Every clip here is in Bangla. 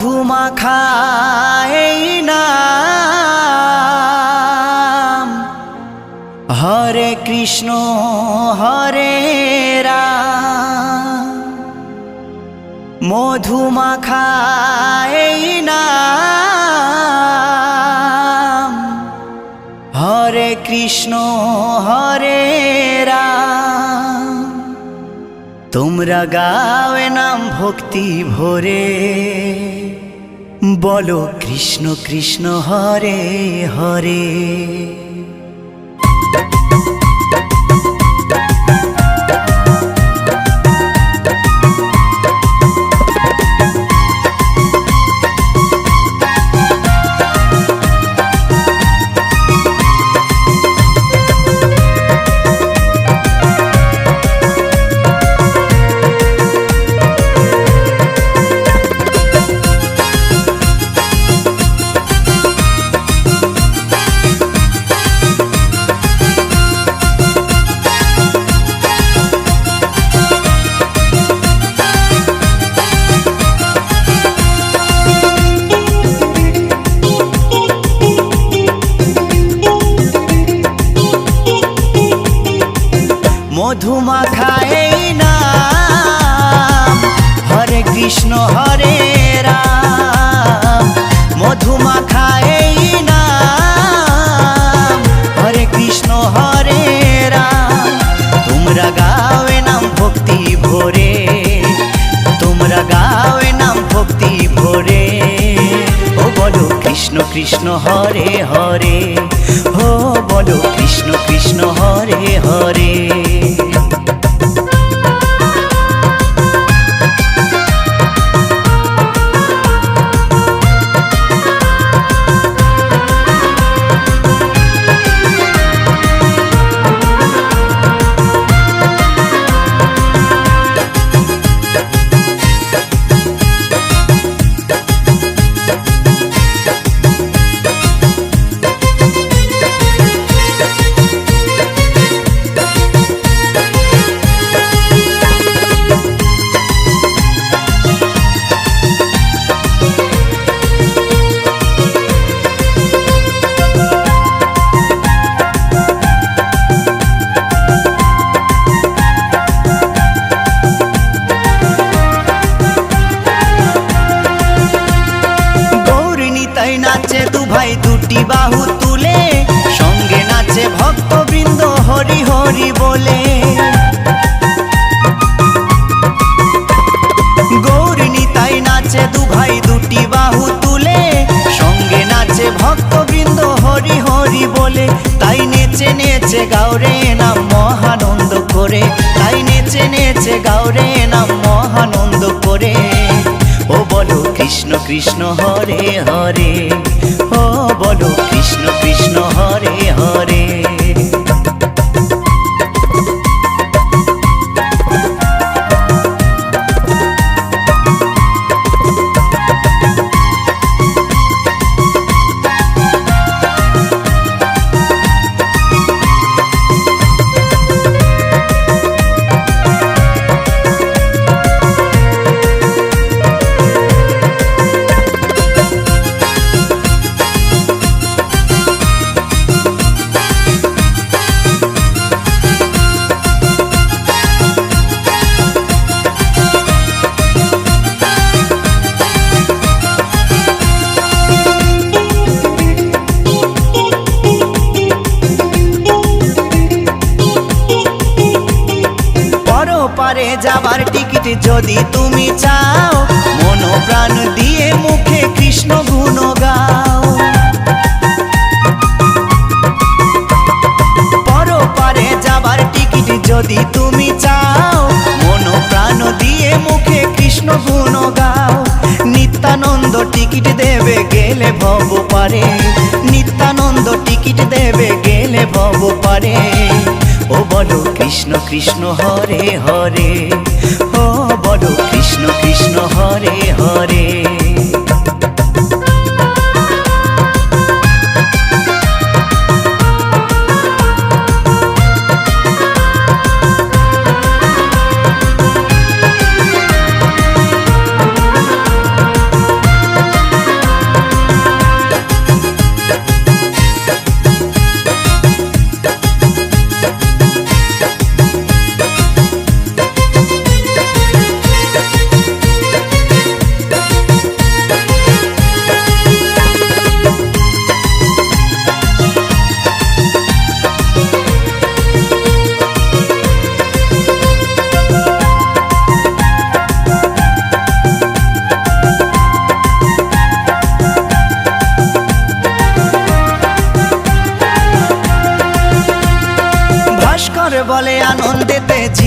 ধুমাখা এই নাম হরে কৃষ্ণ হরে রাম। মধুমাখা এই নাম হরে কৃষ্ণ হরে রাম। তোমরা গাওয়ে নাম ভক্তি ভরে, বলো কৃষ্ণ কৃষ্ণ হরে হরে। মধুমাখা এই নাম হরে কৃষ্ণ হরে রাম। মধুমাখা এই নাম হরে কৃষ্ণ হরে রাম। তোমরা গাওয়ে নাম ভক্তি ভরে, তোমরা গাওয়ে নাম ভক্তি ভরে, ও বলো কৃষ্ণ কৃষ্ণ হরে হরে, ও বলো কৃষ্ণ কৃষ্ণ হরে হরে। নাচে দু ভাই দুটি বাহু তুলে, সঙ্গে নাচে ভক্তবৃন্দ হরি হরি বলে। গৌর নিতাই নাচে দু ভাই দুটি বাহু তুলে, সঙ্গে নাচে ভক্তবৃন্দ হরি হরি বলে। তাই নেচে নেচে গাওরে নাম মহানন্দ করে, তাই নেচে নেচে গাওরে নাম মহানন্দ করে, ও বলো কৃষ্ণ কৃষ্ণ হরে হরে, ও বলো কৃষ্ণ কৃষ্ণ হরে হরে। পারে যাবার টিকিট যদি তুমি চাও, মন প্রাণ দিয়ে মুখে কৃষ্ণ গুণ গাও। পরপারে যাবার টিকিট যদি তুমি চাও, মন প্রাণ দিয়ে মুখে কৃষ্ণ গুণ গাও। নিত্যানন্দ টিকিট দেবে গেলে ভব পারে, নিত্যানন্দ টিকিট দেবে গেলে ভব পারে, ও বলো কৃষ্ণ কৃষ্ণ হরে হরে, ও বলো কৃষ্ণ কৃষ্ণ হরে হরে।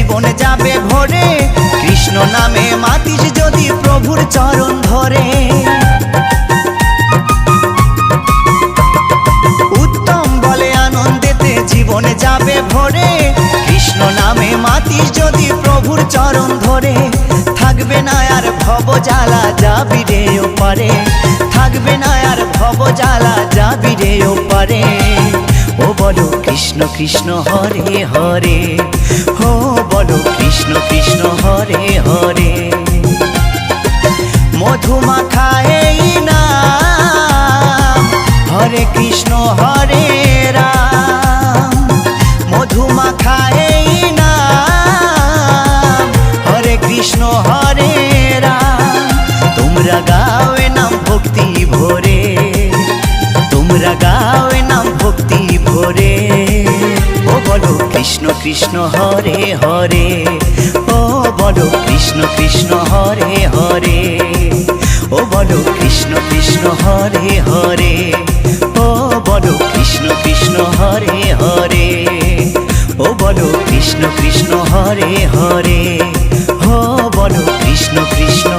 জীবন যাবে ভরে, কৃষ্ণ নামে মাতিস যদি প্রভুর চরণ ধরে। উত্তম বলে আনন্দেতে জীবন যাবে ভরে, কৃষ্ণ নামে মাতিস যদি প্রভুর চরণ ধরে। থাকবে না আর ভব জ্বালা, যাবি রে ওপারে, থাকবে না আর ভব জ্বালা, যাবি রে ওপারে। ও বলো কৃষ্ণ কৃষ্ণ হরে হরে, ও বলো কৃষ্ণ কৃষ্ণ হরে হরে। মধুমাখা এই নাম, হরে কৃষ্ণ হরে রাম। মধুমাখা এই নাম, হরে কৃষ্ণ হরে রাম। তোমরা গাও এ নাম ভক্তি ভরে, তোমরা গাও এ নাম ভক্তি ভরে। ও বলো কৃষ্ণ কৃষ্ণ হরে হরে, ও বলো কৃষ্ণ কৃষ্ণ হরে হরে। ও বলো কৃষ্ণ কৃষ্ণ হরে হরে, ও বলো কৃষ্ণ কৃষ্ণ হরে হরে। ও বলো কৃষ্ণ কৃষ্ণ হরে হরে, ও বলো কৃষ্ণ কৃষ্ণ